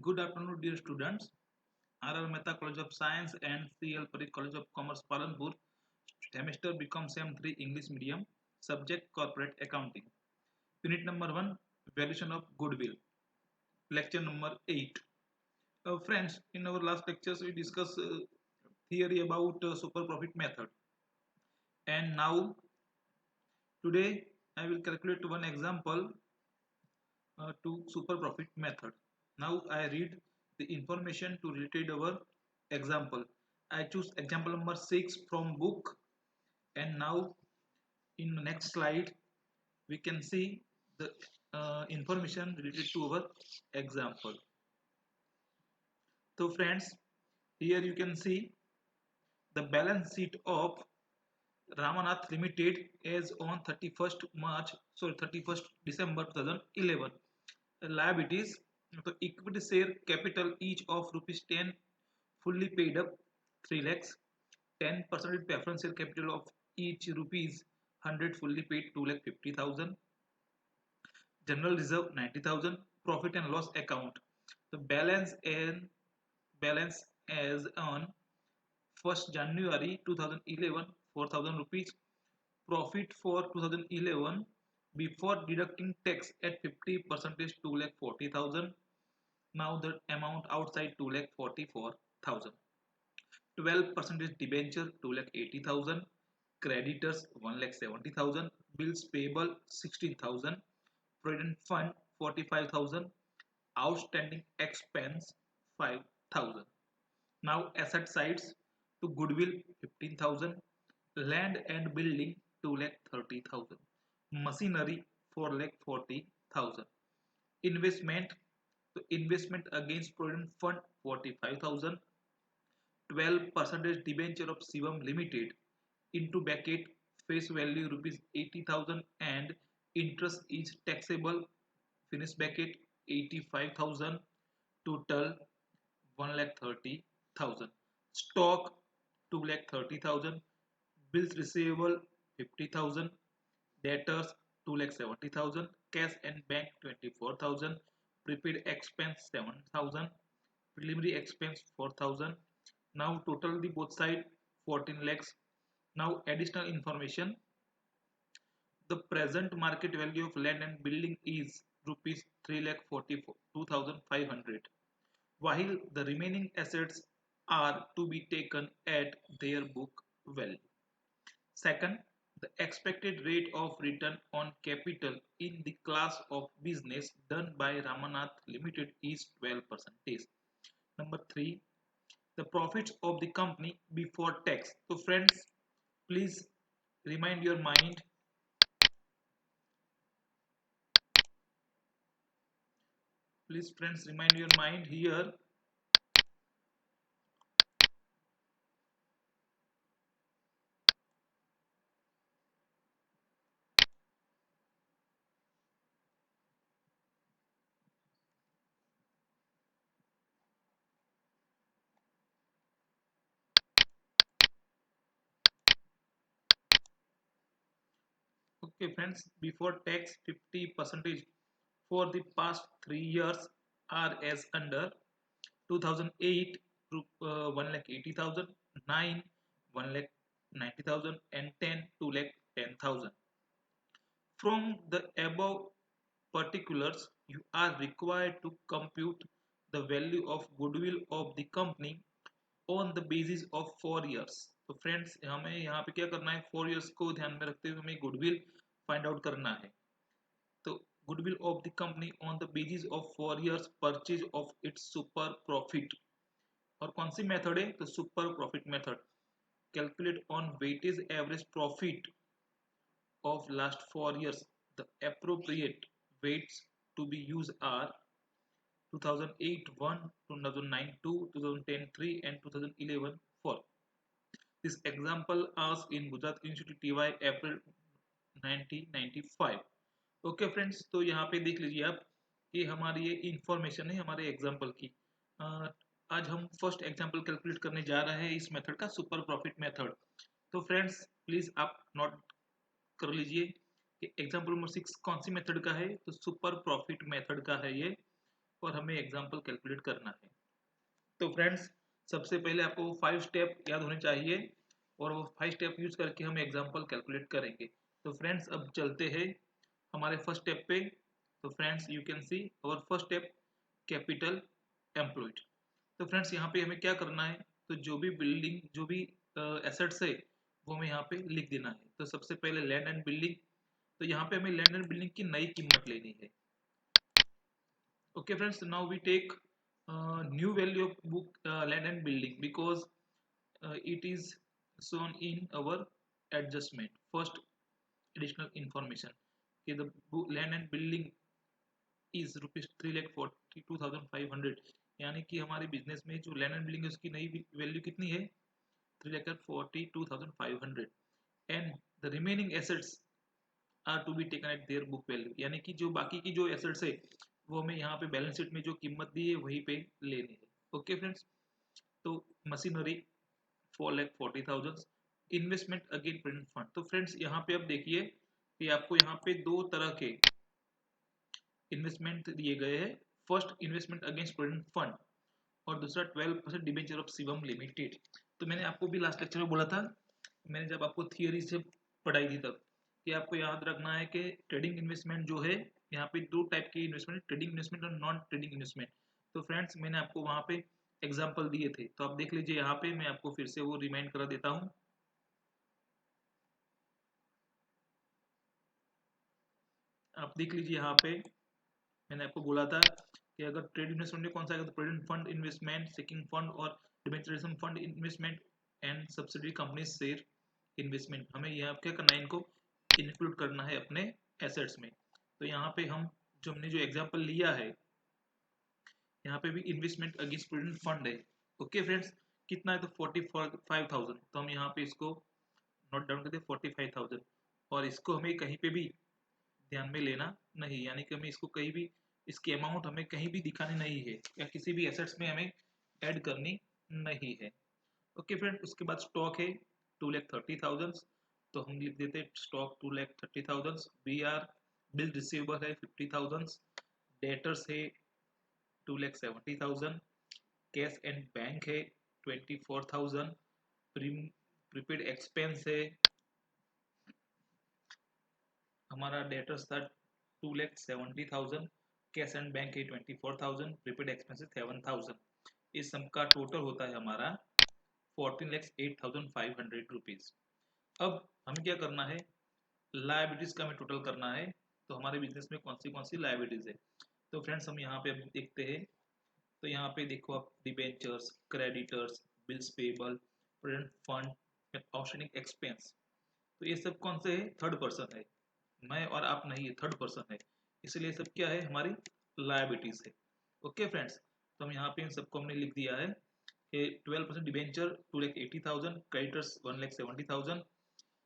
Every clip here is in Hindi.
Good afternoon, dear students. R.R. Mehta College of Science and C.L. Parikh College of Commerce, Palanpur. Semester become Sem 3 English Medium. Subject Corporate Accounting. Unit number 1 Valuation of Goodwill. Lecture number 8. Friends, in our last lectures we discussed theory about super profit method. And now, today, I will calculate one example to super profit method. Now I read the information to related our example. I choose example number 6 from book, and now in the next slide we can see the information related to our example. So friends, here you can see the balance sheet of Ramanath Limited as on 31st December 2011. Liabilities, so equity share capital each of rupees 10 fully paid up 3 lakhs, 10% preference share capital of each rupees 100 fully paid 2 lakh 50,000, general reserve 90,000, profit and loss account. The balance as on 1st January 2011 4,000 rupees, profit for 2011 before deducting tax at 50% 2 lakh 40,000. Now the amount outside 2 lakh 44,000. 12% debenture 2 lakh 80,000. Creditors 1 lakh 70,000. Bills payable 16,000. Provident fund 45,000. Outstanding expense 5,000. Now asset sides to goodwill 15,000. Land and building 2 lakh 30,000. Machinery 4 lakh 40,000. Investment, so investment against provident fund 45,000. 12% debenture of Shivam Limited into bracket face value rupees 80,000 and interest is taxable finish bracket 85,000, total 1 lakh 30,000. Stock 2 lakh 30,000. Bills receivable 50,000. Debtors 2 lakh 70,000. Cash and bank 24,000. Prepaid expense 7,000. Preliminary expense 4,000. Now total the both side 14 lakhs. Now additional information. The present market value of land and building is rupees 3 lakh 42,500, while the remaining assets are to be taken at their book value. Second, the expected rate of return on capital in the class of business done by Ramanath Limited is 12%. Number 3, the profits of the company before tax. So friends, please remind your mind, here. Okay friends, before tax 50% for the past 3 years are as under: 2008 1 lakh 80,000, 9 1 lakh 90,000 and 10 2 lakh 10,000. From the above particulars, you are required to compute the value of goodwill of the company on the basis of 4 years. तो फ्रेंड्स हमें यहाँ पे क्या करना है, 4 years को ध्यान में रखते हुए हमें गुडविल फाइंड आउट करना है. तो goodwill of the company on the basis of 4 years purchase of its super profit. और कौन सी मेथड है, तो super profit method. Calculate on weightage average profit of last 4 years. The appropriate weights to be used are 2008 1, 2009 2, 2010 3 and 2011 4. This example asked in Gujarat Institute TY April 1995. Okay friends, तो यहाँ पे देख लीजिए आप कि हमारी ये इंफॉर्मेशन है हमारे एग्जाम्पल की. आज हम फर्स्ट एग्जाम्पल कैलकुलेट करने जा रहे हैं इस मेथड का, सुपर प्रॉफिट मेथड. तो फ्रेंड्स प्लीज आप नोट कर लीजिए कि एग्जाम्पल नंबर 6 कौन सी मेथड का है, तो सुपर प्रॉफिट मेथड का है ये. और हमें एग्जाम्पल कैलकुलेट करना है। तो फ्रेंड्स, सबसे पहले आपको 5 स्टेप याद होने चाहिए और वो 5 स्टेप यूज करके हम एग्जाम्पल कैलकुलेट करेंगे। तो फ्रेंड्स, अब चलते हैं हमारे फर्स्ट स्टेप पे। तो friends, you can see our first step, capital employed. तो फ्रेंड्स, यहाँ पे हमें क्या करना है, तो जो भी बिल्डिंग, जो भी एसेट्स है वो हमें यहाँ पे लिख देना है। तो सबसे पहले लैंड एंड बिल्डिंग, तो यहाँ पे हमें लैंड एंड बिल्डिंग की नई कीमत लेनी है। Okay friends, now we take new value of book land and building because it is shown in our adjustment. First additional information, okay, the book, land and building is rupees 3,42,500, यानी कि हमारे बिजनेस में जो लैंड एंड बिल्डिंग है उसकी नई वैल्यू कितनी है, 3,42,500 and the remaining assets are to be taken at their book value, यानी कि जो बाकी की जो एसेट्स है वो हमें यहाँ पे बैलेंस शीट में जो कीमत दी है वहीं पे लेनी है। ओके फ्रेंड्स, तो machinery 4,40,000, investment again present fund. तो फ्रेंड्स, यहाँ पे अब देखिए कि आपको यहाँ पे दो तरह के इन्वेस्टमेंट दिए गए हैं। First, investment against present fund और दूसरा 12% डिबेंचर ऑफ शिवम लिमिटेड। तो मैंने आपको भी लास्ट लेक्चर में बोला था, मैंने जब आपको थियोरी से पढ़ाई थी तब, कि आपको याद रखना है कि ट्रेडिंग इन्वेस्टमेंट जो है, यहाँ पे दो टाइप की इन्वेस्टमेंट, ट्रेडिंग इन्वेस्टमेंट और नॉन ट्रेडिंग इन्वेस्टमेंट। तो फ्रेंड्स, मैंने आपको वहाँ पे एग्जाम्पल दिए थे, तो आप देख लीजिए, यहाँ पे मैं आपको फिर से वो रिमाइंड करा देता हूँ। आप देख लीजिए, यहाँ पे मैंने आपको बोला था कि अगर ट्रेड इन्वेस्टमेंट में कौन सा आएगा, तो present fund investment, sinking fund और डिबेंचरेशन fund investment and subsidiary company share investment. हमें यहाँ क्या करना है, इनको इंक्लूड करना है अपने एसेट्स में। तो यहाँ पे हम जो हमने जो एग्जांपल लिया है, यहाँ पे भी इन्वेस्टमेंट अगेंस्ट प्रेजेंट फंड है। ओके फ्रेंड्स, कितना है, तो 45,000। तो हम यहाँ पे इसको नोट डाउन करते हैं 45,000, और इसको हमें कहीं पे भी ध्यान में लेना नहीं, यानी कि हमें इसको कहीं भी, इसकी अमाउंट हमें कहीं भी दिखानी नहीं है या किसी भी एसेट्स में हमें ऐड करनी नहीं है। ओके फ्रेंड, उसके बाद स्टॉक है 2,30,000, तो हम लिख देते हैं stock 2,30,000। B R bill receivable है 50,000, डेटर्स है 2,70,000, कैश एंड बैंक है 24,000, प्रीपेड एक्सपेंस है, हमारा डेटर्स था 2,70,000, कैश एंड बैंक है 24,000, प्रीपेड एक्सपेंसेस 7,000। इस सम का टोटल होता है हमारा 14,08,500 रुपीज। अब हमें क्या करना है, लायबिलिटीज का हमें टोटल करना है। तो हमारे बिजनेस में कौन सी लायबिलिटीज है, तो फ्रेंड्स हम यहाँ पे अब देखते हैं। तो यहाँ पे देखो आप, debentures, creditors, bills payable, present fund, outstanding expense. तो ये सब कौन से है, थर्ड पर्सन है, मैं और आप नहीं है, थर्ड पर्सन है, इसलिए सब क्या है, हमारी लायबिलिटीज है। ओके फ्रेंड्स, तो हम यहाँ पे इन सबको हमने लिख दिया है कि 12% debenture 2,80,000, creditors 1,70,000,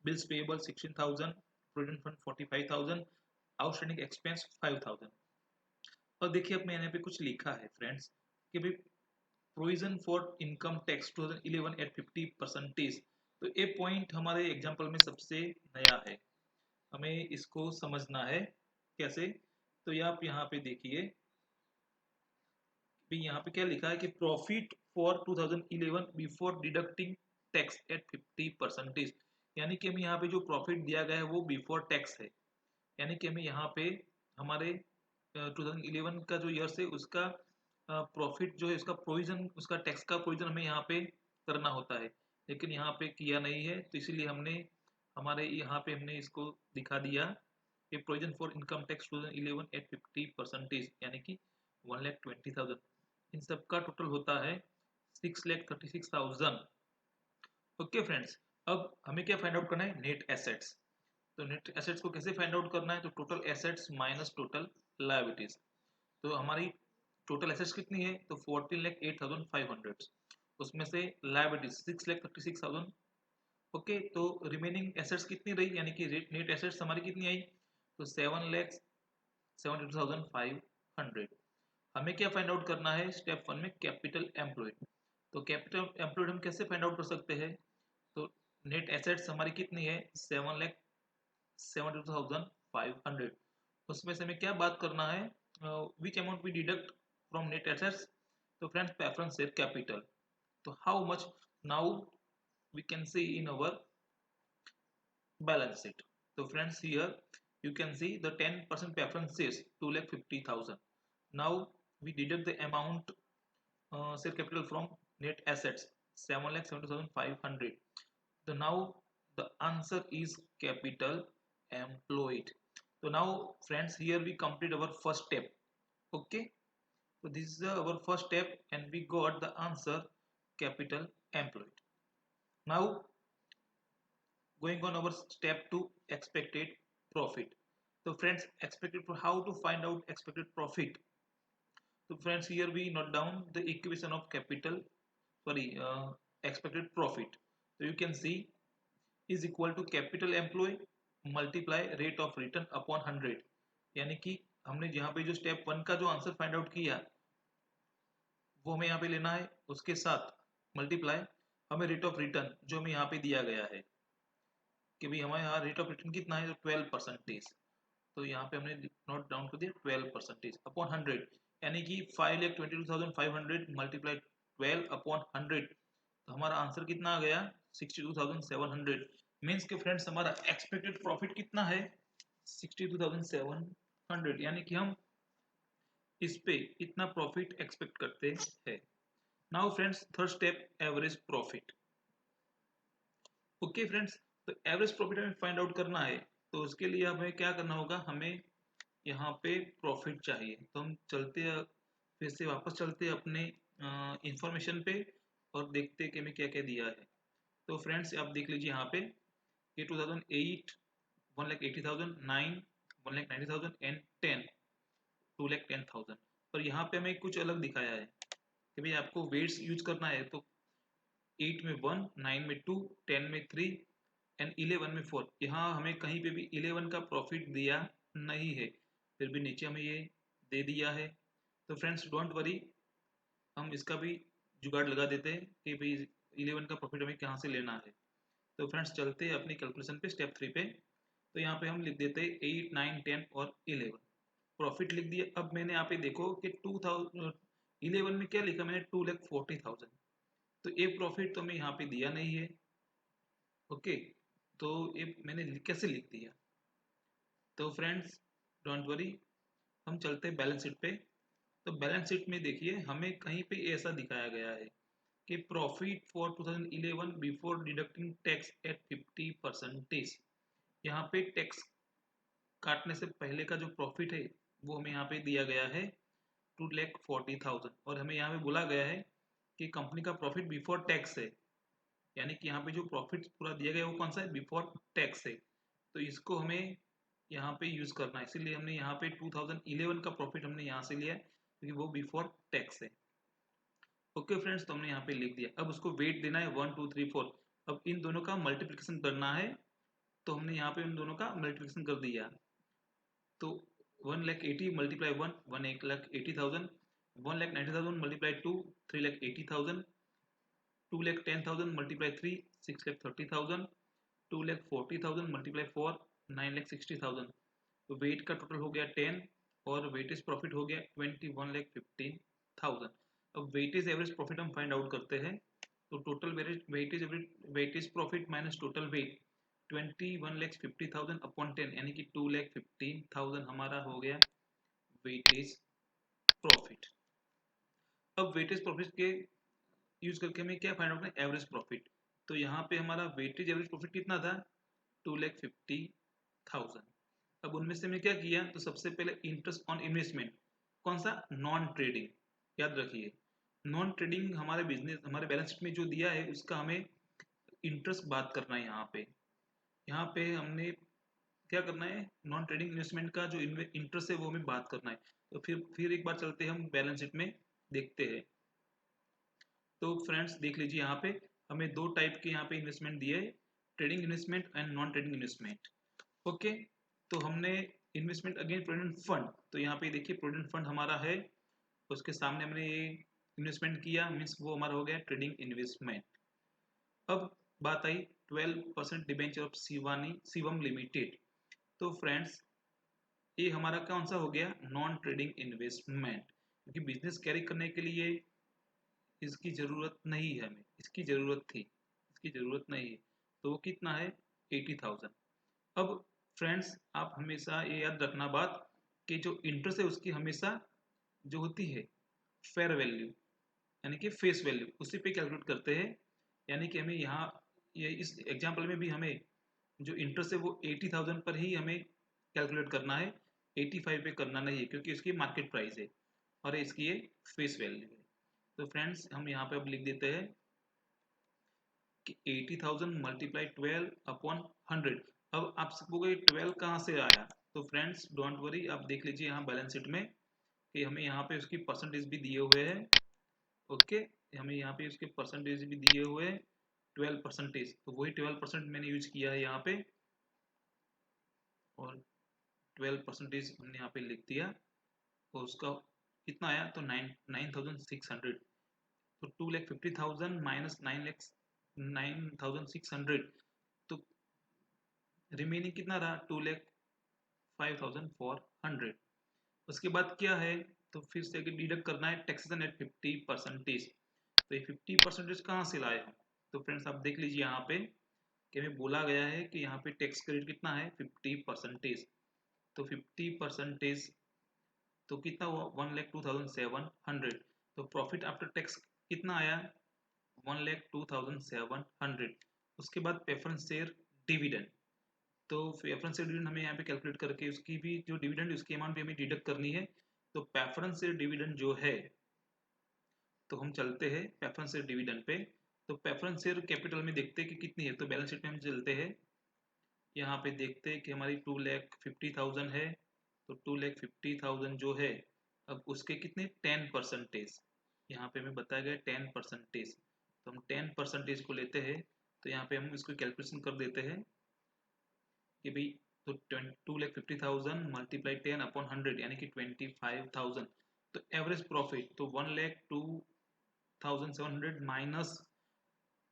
bills payable 16,000, provident fund 45,000, outstanding expense 5,000। और देखिए, अब मैंने पे कुछ लिखा है फ्रेंड्स कि भाई provision for income tax 2011 at 50%। तो ये पॉइंट हमारे एग्जाम्पल में सबसे नया है, हमें इसको समझना है कैसे। तो ये आप यहाँ पे देखिए, यहाँ पे क्या लिखा है कि profit for 2011 before deducting tax at 50%, यानी कि हमें यहाँ पे जो प्रॉफिट दिया गया है वो बिफोर टैक्स है, यानी कि हमें यहाँ पे हमारे 2011 का जो ईयर्स है उसका प्रॉफिट जो है, उसका प्रोविजन, उसका टैक्स का प्रोविजन हमें यहाँ पे करना होता है, लेकिन यहाँ पे किया नहीं है, तो इसीलिए हमने हमारे यहाँ पे हमने इसको दिखा दिया कि provision for income tax 2011 at 50%, यानी कि 1,20,000। इन सब का टोटल होता है 6,36,000। ओके फ्रेंड्स, अब हमें क्या फाइंड आउट करना है, नेट एसेट्स। तो नेट एसेट्स को कैसे फाइंड आउट करना है, तो total assets minus total liabilities. तो हमारी टोटल एसेट्स कितनी है, तो 14,08,500, उसमें से लायबिलिटीज 6,36,000। ओके, तो रिमेनिंग एसेट्स कितनी रही, यानी कि नेट एसेट्स हमारी कितनी आई, तो 7,72,500। हमें क्या फाइंड आउट करना है, स्टेप 1 में कैपिटल एम्प्लॉयड। तो कैपिटल एम्प्लॉयड हम कैसे फाइंड आउट कर सकते हैं, तो नेट एसेट्स हमारी कितनी है, 7,72,500, उसमें से हमें क्या बात करना है, which amount we deduct from net assets. So friends, preference share capital. So how much now we can see in our balance sheet. So friends, here you can see the 10% preference shares 2,50,000. Now we deduct the amount share capital from net assets 7,70,500. So now the answer is capital employed. So now friends, here we complete our first step. Okay, so this is our first step and we got the answer capital employed. Now going on our step 2, expected profit. So friends, expected for how to find out expected profit. So friends, here we note down the equation of capital, sorry, expected profit. So you can see is equal to capital employ multiply rate of return upon 100. यानी कि हमने यहाँ पे जो स्टेप 1 का जो आंसर फाइंड आउट किया वो हमें यहाँ पे लेना है, उसके साथ मल्टीप्लाई हमें रेट ऑफ रिटर्न जो हमें यहाँ पे दिया गया है कि भाई हमारे यहाँ रेट ऑफ रिटर्न कितना है, तो 12%. तो यहाँ पे हमने नोट डाउन कर दिया 12% अपॉन 100, यानी कि 5,22,500 मल्टीप्लाई 12 अपॉन 100. तो हमारा आंसर कितना आ गया 62,700. मीन्स के फ्रेंड्स हमारा एक्सपेक्टेड प्रॉफिट कितना है 62,700, यानी कि हम इस पे इतना प्रॉफिट एक्सपेक्ट करते हैं. Now friends, third step average profit. Okay friends, तो एवरेज प्रॉफिट हमें फाइंड आउट करना है. तो उसके लिए हमें क्या करना होगा, हमें यहाँ पे प्रॉफिट चाहिए. तो हम चलते हैं, फिर से वापस चलते हैं अपने इंफॉर्मेशन पे और देखते हैं कि हमें क्या क्या दिया है. तो फ्रेंड्स आप देख लीजिए यहाँ पे ये 2008 1,80,000, 9 1,90,000 एंड 10 2,10,000. पर यहाँ पे हमें कुछ अलग दिखाया है कि भाई आपको वेट्स यूज करना है. तो 8 में 1, 9 में 2, 10 में 3 एंड 11 में 4. यहाँ हमें कहीं पे भी 11 का प्रॉफिट दिया नहीं है, फिर भी नीचे हमें ये दे दिया है. तो फ्रेंड्स डोंट वरी, हम इसका भी जुगाड़ लगा देते हैं कि भाई 11 का प्रॉफिट हमें कहाँ से लेना है. तो फ्रेंड्स चलते हैं अपनी कैलकुलेशन पे, स्टेप 3 पे. तो यहाँ पे हम लिख देते हैं 8, 9, 10 और 11 प्रॉफिट लिख दिया. अब मैंने यहाँ पे देखो कि 2011 में क्या लिखा मैंने 2,40,000. तो एक प्रॉफिट तो हमें यहाँ पे दिया नहीं है. ओके, तो ये मैंने कैसे लिख दिया. तो फ्रेंड्स डोंट वरी, हम चलते हैं बैलेंस शीट पे. तो बैलेंस शीट में देखिए हमें कहीं पे ऐसा दिखाया गया है कि profit for 2011 before deducting tax at 50%. यहाँ पे टैक्स काटने से पहले का जो प्रॉफिट है वो हमें यहाँ पे दिया गया है 2,40,000. और हमें यहाँ पे बोला गया है कि कंपनी का प्रॉफिट बिफोर टैक्स है, यानी कि यहाँ पे जो प्रॉफिट पूरा दिया गया है वो कौन सा है, बिफोर टैक्स है. तो इसको हमें यहाँ पे यूज करना है, इसीलिए हमने यहाँ पे 2011 का प्रॉफिट हमने यहाँ से लिया है क्योंकि वो बिफोर टैक्स है. ओके फ्रेंड्स, तो हमने यहाँ पे लिख दिया. अब उसको वेट देना है 1 2 3 4. अब इन दोनों का मल्टीप्लिकेशन करना है, तो हमने यहाँ पे इन दोनों का मल्टीप्लिकेशन कर दिया. तो 1,80,000 मल्टीप्लाई 1, 1,80,000. 1,90,000 मल्टीप्लाई 2, 3,80,000. 2,10,000 मल्टीप्लाई 3, 6,30,000. 2,40,000 मल्टीप्लाई 4, 9,60,000. तो वेट का टोटल हो गया 10 और वेटेज प्रॉफिट हो गया 21,15,000. अब वेटेज एवरेज प्रॉफिट हम फाइंड आउट करते हैं. तो total weightage profit minus total weight 21,50,000 upon 10, यानी कि 2,15,000 हमारा हो गया वेटेज प्रॉफिट. अब वेटेज प्रॉफिट के यूज करके हमें क्या फाइंड आउट करना है, एवरेज प्रॉफिट. तो यहाँ पे हमारा वेटेज एवरेज प्रॉफिट कितना था 2,50,000. अब उनमें से हमने क्या किया, तो सबसे पहले इंटरेस्ट ऑन इन्वेस्टमेंट, कौन सा, नॉन ट्रेडिंग. याद रखिए नॉन ट्रेडिंग हमारे बिजनेस, हमारे बैलेंस शीट में जो दिया है उसका हमें इंटरेस्ट बात करना है. यहाँ पे हमने क्या करना है, नॉन ट्रेडिंग इन्वेस्टमेंट का जो इंटरेस्ट है वो हमें बात करना है. तो फिर एक बार चलते हैं हम बैलेंस शीट में देखते हैं. तो फ्रेंड्स देख लीजिए यहाँ पे हमें दो टाइप के यहाँ पे इन्वेस्टमेंट दिए, trading investment and non trading investment. Okay, तो हमने इन्वेस्टमेंट अगेन प्रोविडेंट फंड. तो यहाँ पे देखिए प्रोविडेंट फंड हमारा है, उसके सामने हमने ये इन्वेस्टमेंट किया, मीन्स वो हमारा हो गया ट्रेडिंग इन्वेस्टमेंट. अब बात आई 12% डिबेंचर ऑफ शिवम लिमिटेड. तो फ्रेंड्स ये हमारा कौन सा हो गया, नॉन ट्रेडिंग इन्वेस्टमेंट. क्योंकि बिजनेस कैरी करने के लिए इसकी ज़रूरत नहीं है, हमें इसकी ज़रूरत थी, इसकी ज़रूरत नहीं है। तो वो कितना है 80,000। अब फ्रेंड्स आप हमेशा ये याद रखना बात कि जो इंटरेस्ट है उसकी हमेशा जो होती है फेयर वैल्यू यानी कि फेस वैल्यू उसी पे कैलकुलेट करते हैं। यानी कि हमें यहाँ ये इस एग्जांपल में भी हमें जो इंटरेस्ट है वो 80,000 पर ही हमें कैलकुलेट करना है, 85 पे करना नहीं है, क्योंकि उसकी मार्केट प्राइस है और इसकी ये फेस वैल्यू है। तो फ्रेंड्स हम यहाँ पे अब लिख देते हैं कि 80,000 मल्टीप्लाई 12 अपॉन 100। अब आप सबको 12 कहाँ से आया? तो फ्रेंड्स डोंट वरी, आप देख लीजिए यहाँ बैलेंस शीट में कि हमें यहाँ पे उसकी परसेंटेज भी दिए हुए हैं। ओके, हमें यहाँ पे उसके परसेंटेज भी दिए हुए हैं 12%। तो वही 12% मैंने यूज किया है यहाँ पे और 12% हमने यहाँ पे लिख दिया। तो उसका कितना आया? तो 9,600। तो 2,50,000 माइनस 9,600, तो रिमेनिंग कितना रहा? 2,05,400। उसके बाद क्या है? तो फिर से डिडक्ट करना है टैक्सेशन एट 50%। तो ये 50% कहाँ से लाए हम? तो फ्रेंड्स आप देख लीजिए यहाँ पे कि हमें बोला गया है कि यहाँ पे टैक्स क्रेडिट कितना है 50%। तो 50% तो कितना हुआ 1,02,700। तो प्रॉफिट आफ्टर टैक्स कितना आया 1,02,700। उसके बाद प्रेफरेंस शेयर डिविडेंड। तो प्रेफरेंस शेयर डिविडेंड हमें यहाँ पे कैलकुलेट करके उसकी भी जो डिविडेंड उसकी अमाउंट भी हमें डिडक्ट करनी है। तो प्रेफरेंस शेयर डिविडेंड जो है, तो हम चलते हैं प्रेफरेंस शेयर डिविडेंड पे। तो प्रेफरेंस शेयर कैपिटल में देखते हैं कि कितनी है। तो बैलेंस शीट में हम चलते हैं, यहाँ पे देखते हैं कि हमारी 2,50,000 है। तो 2,50,000 जो है, अब उसके कितने 10%। यहाँ पे हमें बताया गया 10%। तो हम 10% को लेते हैं। तो यहाँ पे हम इसको कैलकुलेशन कर देते हैं कि भाई तो 2,50,000 मल्टीप्लाई 10 अपॉन 100 यानी कि 25,000। तो एवरेज प्रॉफिट तो 1,02,700 माइनस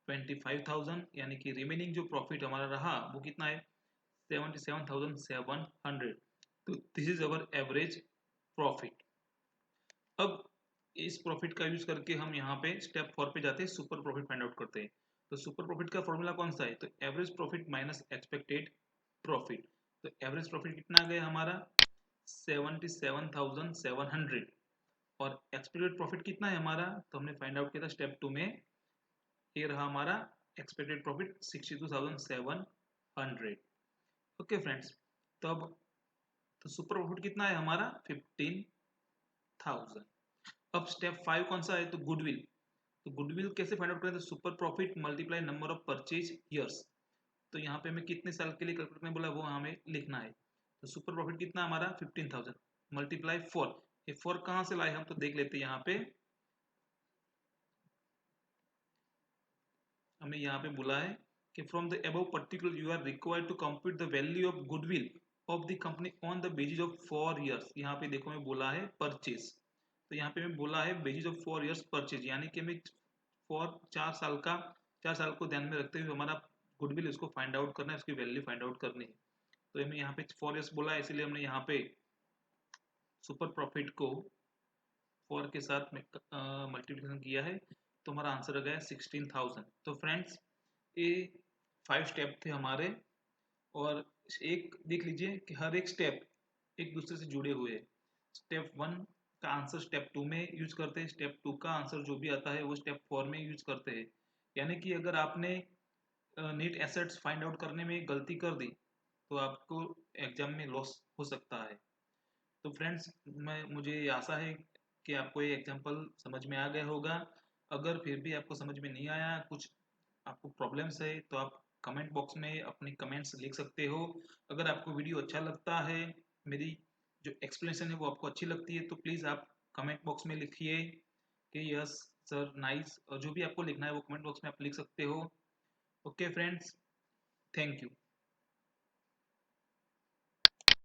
25,000 यानी कि रिमेनिंग जो प्रॉफिट हमारा रहा वो कितना है 77,700। तो this is our average profit. अब इस प्रॉफिट का यूज करके हम यहाँ पे स्टेप 4 पे जाते हैं, सुपर प्रॉफिट फाइंड आउट करते हैं। तो सुपर प्रॉफिट का फॉर्मूला कौन सा है? तो average profit minus expected profit. तो एवरेज प्रॉफिट कितना आ गया हमारा 77,700 और एक्सपेक्टेड प्रॉफिट कितना है हमारा? तो हमने फाइंड आउट किया था स्टेप 2 में, ये रहा हमारा एक्सपेक्टेड प्रॉफिट 62,700। ओके फ्रेंड्स, तो अब तो सुपर प्रॉफिट कितना है हमारा 15,000। अब स्टेप 5 कौन सा है? तो गुडविल। तो गुडविल कैसे फाइंड आउट करें? तो super profit multiply number of purchase years. तो यहाँ पे हमें कितने साल के लिए कैलकुलेट करने बोला वो हमें लिखना है। तो सुपर प्रॉफिट कितना हमारा 15,000 मल्टीप्लाई 4। ये 4 कहाँ से लाए हम? तो देख लेते हैं यहाँ पे हमें यहाँ पे बोला है कि from the above particular you are required to compute the value of goodwill of the company on the basis of 4 years. यहाँ पे देखो हमें बोला है परचेज। तो यहाँ पे हमें बोला है बेसिस ऑफ 4 इयर्स परचेज, यानी कि हमें 4 साल को ध्यान में रखते हुए हमारा गुडविल उसको फाइंड आउट करना है, उसकी वैल्यू फाइंड आउट करनी है। तो हमें यहाँ पे 4 इयर्स बोला है, इसलिए हमने यहाँ पे सुपर प्रॉफिट को 4 के साथ मल्टीप्लिकेशन किया है। तो हमारा आंसर आ गया 16,000। तो फ्रेंड्स ये 5 स्टेप थे हमारे, और एक देख लीजिए कि हर एक स्टेप एक दूसरे से जुड़े हुए हैं। स्टेप 1 का आंसर स्टेप 2 में यूज करते हैं, स्टेप 2 का आंसर जो भी आता है वो स्टेप 4 में यूज करते हैं। यानी कि अगर आपने नेट एसेट्स फाइंड आउट करने में गलती कर दी तो आपको एग्जाम में लॉस हो सकता है। तो फ्रेंड्स मैं मुझे आशा है कि आपको ये एग्जांपल समझ में आ गया होगा। अगर फिर भी आपको समझ में नहीं आया, कुछ आपको प्रॉब्लम्स है, तो आप कमेंट बॉक्स में अपनी कमेंट्स लिख सकते हो। अगर आपको वीडियो अच्छा लगता है, मेरी जो एक्सप्लेनेशन है वो आपको अच्छी लगती है, तो प्लीज़ आप कमेंट बॉक्स में लिखिए कि यस सर नाइस, और जो भी आपको लिखना है वो कमेंट बॉक्स में आप लिख सकते हो। Okay friends, thank you.